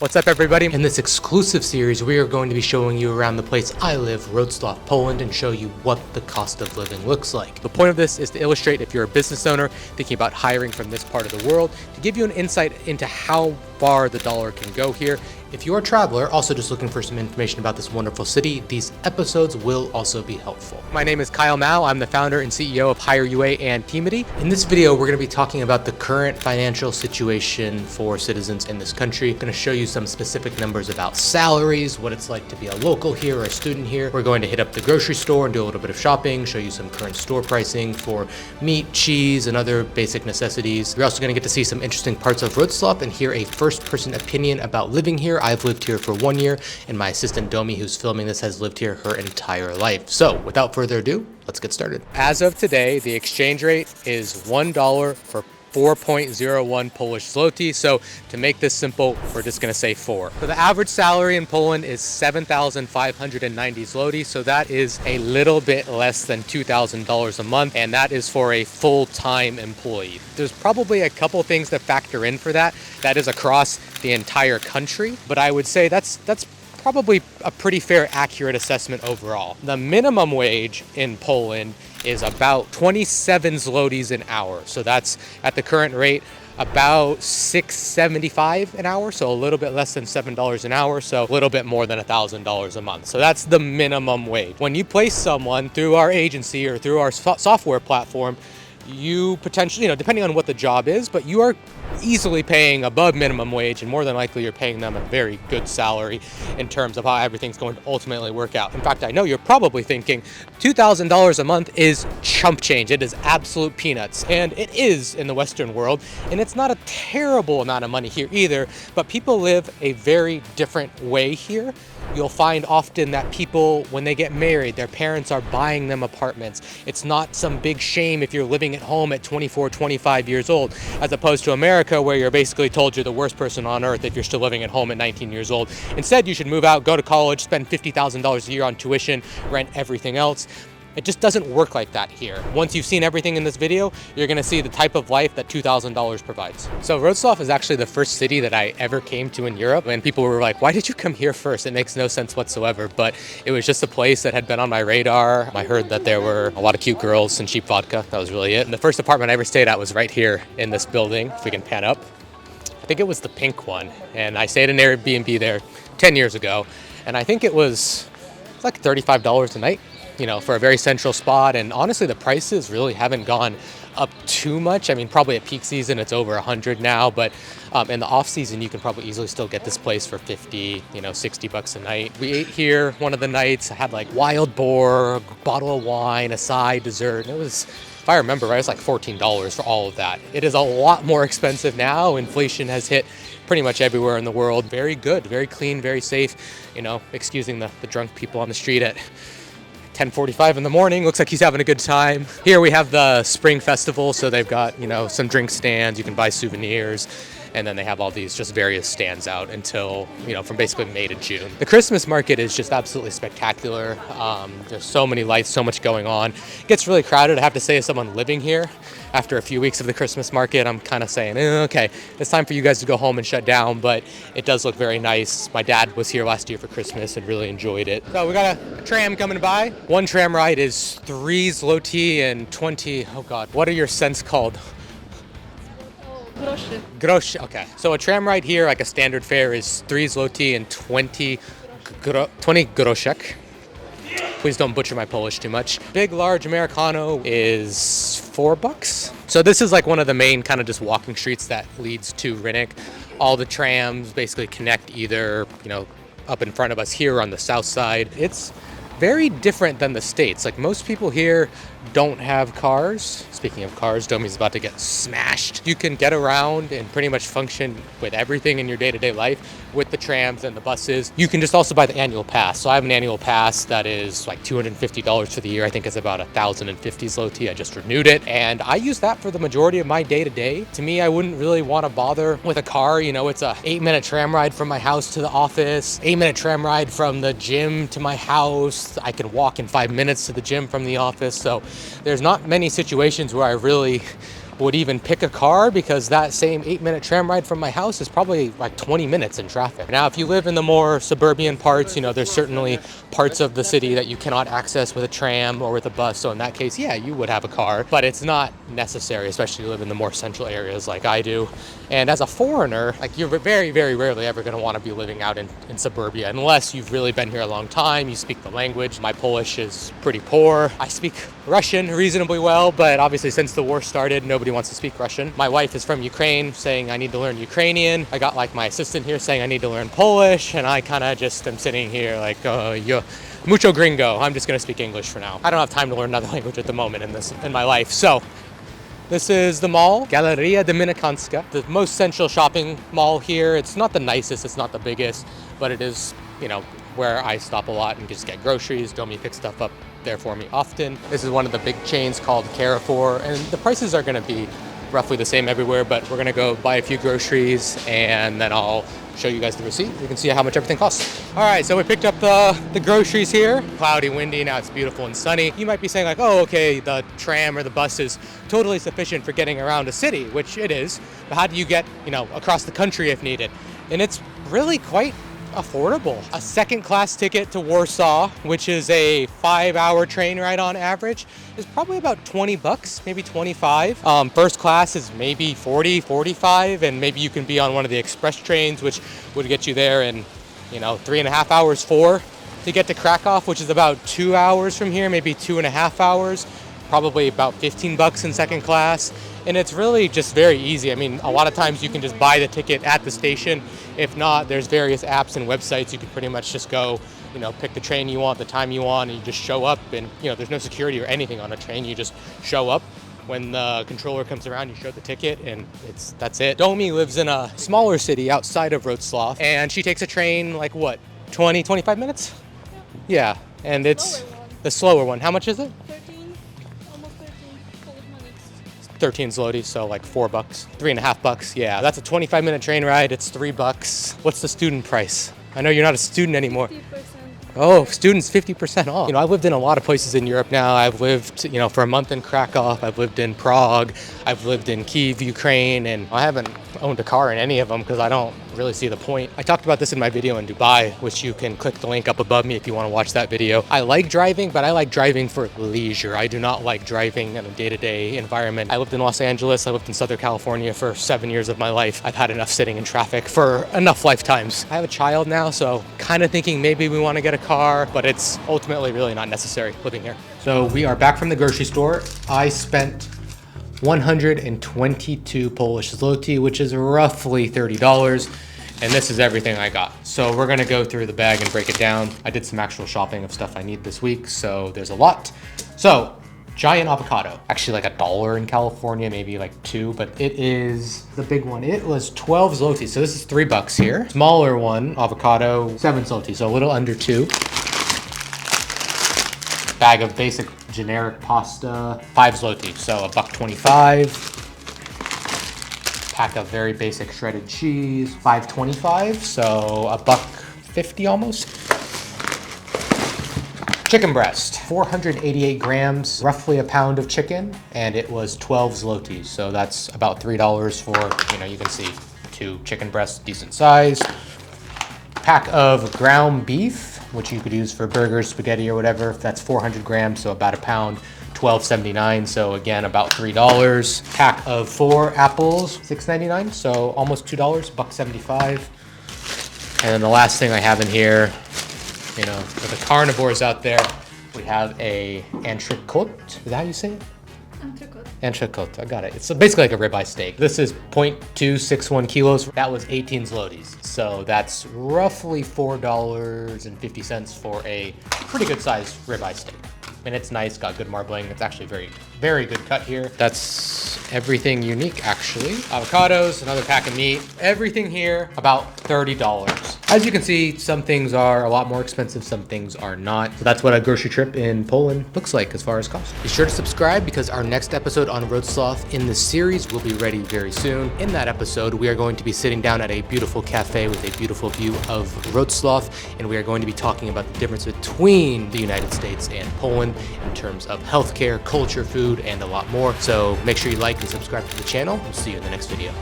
What's up, everybody? In this exclusive series, we are going to be showing you around the place I live, Wroclaw, Poland, and show you what the cost of living looks like. The point of this is to illustrate if you're a business owner thinking about hiring from this part of the world, to give you an insight into how far the dollar can go here. If you're a traveler, also just looking for some information about this wonderful city, these episodes will also be helpful. My name is Kyle Mao. I'm the founder and CEO of Hire UA and Teamity. In this video, we're going to be talking about the current financial situation for citizens in this country. I'm going to show you some specific numbers about salaries, what it's like to be a local here or a student here. We're going to hit up the grocery store and do a little bit of shopping, show you some current store pricing for meat, cheese, and other basic necessities. You're also going to get to see some interesting parts of Wroclaw and hear a first-person opinion about living here. I've lived here for 1 year, and my assistant Domi, who's filming this, has lived here her entire life. So without further ado, let's get started. As of today, the exchange rate is $1 for 4.01 Polish zloty. So to make this simple, we're just going to say 4. So the average salary in Poland is 7,590 zloty. So that is a little bit less than $2,000 a month. And that is for a full-time employee. There's probably a couple things that factor in for that. That is across the entire country. But I would say that's probably a pretty fair, accurate assessment overall. The minimum wage in Poland is about 27 zlotys an hour. So that's at the current rate about $6.75 an hour, so a little bit less than $7 an hour, so a little bit more than $1,000 a month. So that's the minimum wage. When you place someone through our agency or through our software platform, you potentially, depending on what the job is, but you are easily paying above minimum wage, and more than likely you're paying them a very good salary in terms of how everything's going to ultimately work out. In fact, I know you're probably thinking $2,000 a month is chump change. It is absolute peanuts, and it is in the Western world, and it's not a terrible amount of money here either, but people live a very different way here. You'll find often that people, when they get married, their parents are buying them apartments. It's not some big shame if you're living at home at 24, 25 years old, as opposed to America, where you're basically told you're the worst person on earth if you're still living at home at 19 years old. Instead, you should move out, go to college, spend $50,000 a year on tuition, rent everything else. It just doesn't work like that here. Once you've seen everything in this video, you're gonna see the type of life that $2,000 provides. So Wroclaw is actually the first city that I ever came to in Europe, and people were like, why did you come here first? It makes no sense whatsoever, but it was just a place that had been on my radar. I heard that there were a lot of cute girls and cheap vodka. That was really it. And the first apartment I ever stayed at was right here in this building, if we can pan up. I think it was the pink one, and I stayed in Airbnb there 10 years ago, and I think it's like $35 a night, for a very central spot. And honestly, the prices really haven't gone up too much. I mean, probably at peak season, it's over 100 now, but in the off season, you can probably easily still get this place for 50, 60 bucks a night. We ate here one of the nights. I had like wild boar, a bottle of wine, a side, dessert. And it was, if I remember right, it was like $14 for all of that. It is a lot more expensive now. Inflation has hit pretty much everywhere in the world. Very good, very clean, very safe, excusing the drunk people on the street at 10:45 in the morning. Looks like he's having a good time. Here we have the Spring Festival, so they've got, some drink stands. You can buy souvenirs. And then they have all these just various stands out until, from basically May to June. The Christmas market is just absolutely spectacular. There's so many lights, so much going on. It gets really crowded. I have to say, as someone living here, after a few weeks of the Christmas market, I'm kind of saying, okay, it's time for you guys to go home and shut down, but it does look very nice. My dad was here last year for Christmas and really enjoyed it. So we got a tram coming by. One tram ride is 3 zloty and 20, oh God, what are your cents called? Groszy, okay. So a tram ride here, like a standard fare, is 3 zloty and 20 groszek. Please don't butcher my Polish too much. Big, large Americano is $4. So this is like one of the main kind of just walking streets that leads to Rynek. All the trams basically connect either, up in front of us here on the south side. It's very different than the States. Like, most people here don't have cars. Speaking of cars, Domi's about to get smashed. You can get around and pretty much function with everything in your day-to-day life with the trams and the buses. You can just also buy the annual pass. So I have an annual pass that is like $250 for the year. I think it's about 1,050 zloty. I just renewed it, and I use that for the majority of my day-to-day. To me, I wouldn't really want to bother with a car. It's a 8-minute tram ride from my house to the office, 8-minute tram ride from the gym to my house. I can walk in 5 minutes to the gym from the office. So there's not many situations where I really would even pick a car, because that same 8-minute tram ride from my house is probably like 20 minutes in traffic. Now, if you live in the more suburban parts, you know, there's certainly parts of the city that you cannot access with a tram or with a bus. So in that case, yeah, you would have a car, but it's not necessary, especially if you live in the more central areas like I do. And as a foreigner, like, you're very, very rarely ever going to want to be living out in suburbia unless you've really been here a long time, you speak the language. My Polish is pretty poor. I speak Russian reasonably well, but obviously since the war started, nobody wants to speak Russian. My wife is from Ukraine, saying I need to learn Ukrainian. I got like my assistant here saying I need to learn Polish, and I kind of just am sitting here like, yo, mucho gringo. I'm just going to speak English for now. I don't have time to learn another language at the moment in my life. So this is the mall, Galeria Dominicana, the most central shopping mall here. It's not the nicest, it's not the biggest, but it is, you know, where I stop a lot and just get groceries. Domi picks stuff up there for me often. This is one of the big chains called Carrefour, and the prices are gonna be roughly the same everywhere, but we're gonna go buy a few groceries and then I'll show you guys the receipt. You can see how much everything costs. All right, so we picked up the groceries here. Cloudy, windy, now it's beautiful and sunny. You might be saying like, oh, okay, the tram or the bus is totally sufficient for getting around a city, which it is, but how do you get, you know, across the country if needed? And it's really quite affordable. A second class ticket to Warsaw, which is a 5-hour train ride on average, is probably about 20 bucks, maybe 25. First class is maybe 40, 45, and maybe you can be on one of the express trains, which would get you there in, you know, 3.5 hours, 4 to get to Krakow, which is about 2 hours from here, maybe 2.5 hours, probably about 15 bucks in second class. And it's really just very easy. I mean, a lot of times you can just buy the ticket at the station. If not, there's various apps and websites. You can pretty much just go, you know, pick the train you want, the time you want, and you just show up. And, you know, there's no security or anything on a train. You just show up. When the controller comes around, you show the ticket, and that's it. Domi lives in a smaller city outside of Wroclaw, and she takes a train like, what, 20, 25 minutes? Yeah, and it's the slower one. How much is it? 13 zloty, so like 4 bucks, 3.5 bucks. Yeah, that's a 25-minute train ride. It's 3 bucks. What's the student price? I know you're not a student anymore. 50%. Oh, students 50% off. You know, I've lived in a lot of places in Europe now. I've lived, you know, for a month in Krakow. I've lived in Prague. I've lived in Kyiv, Ukraine, and I haven't owned a car in any of them because I don't really see the point. I talked about this in my video in Dubai, which you can click the link up above me if you want to watch that video. I like driving, but I like driving for leisure. I do not like driving in a day-to-day environment. I lived in Los Angeles. I lived in Southern California for 7 years of my life. I've had enough sitting in traffic for enough lifetimes. I have a child now, so kind of thinking maybe we want to get a car, but it's ultimately really not necessary living here. So we are back from the grocery store. I spent 122 Polish zloty, which is roughly $30. And this is everything I got. So we're gonna go through the bag and break it down. I did some actual shopping of stuff I need this week, so there's a lot. So, giant avocado. Actually like $1 in California, maybe like 2, but it is the big one. It was 12 zloty, so this is 3 bucks here. Smaller one, avocado, 7 zloty, so a little under 2. Bag of basic generic pasta, 5 zloty, so $1.25. Pack of very basic shredded cheese, $5.25, so $1.50 almost. Chicken breast, 488 grams, roughly a pound of chicken, and it was 12 zloty, so that's about $3 for, you know, you can see 2 chicken breasts, decent size. Pack of ground beef, which you could use for burgers, spaghetti, or whatever. That's 400 grams, so about a pound. $12.79, so again about $3. Pack of 4 apples, $6.99, so almost $2, $1.75. And then the last thing I have in here, you know, for the carnivores out there, we have a entrecôte. Is that how you say it? Entrecôte, I got it. It's basically like a ribeye steak. This is 0.261 kilos. That was 18 zlotys. So that's roughly $4.50 for a pretty good sized ribeye steak. And it's nice, got good marbling. It's actually very, very good cut here. That's everything unique, actually. Avocados, another pack of meat. Everything here, about $30. As you can see, some things are a lot more expensive, some things are not. So that's what a grocery trip in Poland looks like as far as cost. Be sure to subscribe because our next episode on Wrocław in the series will be ready very soon. In that episode, we are going to be sitting down at a beautiful cafe with a beautiful view of Wrocław, and we are going to be talking about the difference between the United States and Poland in terms of healthcare, culture, food, and a lot more. So make sure you like and subscribe to the channel. We'll see you in the next video.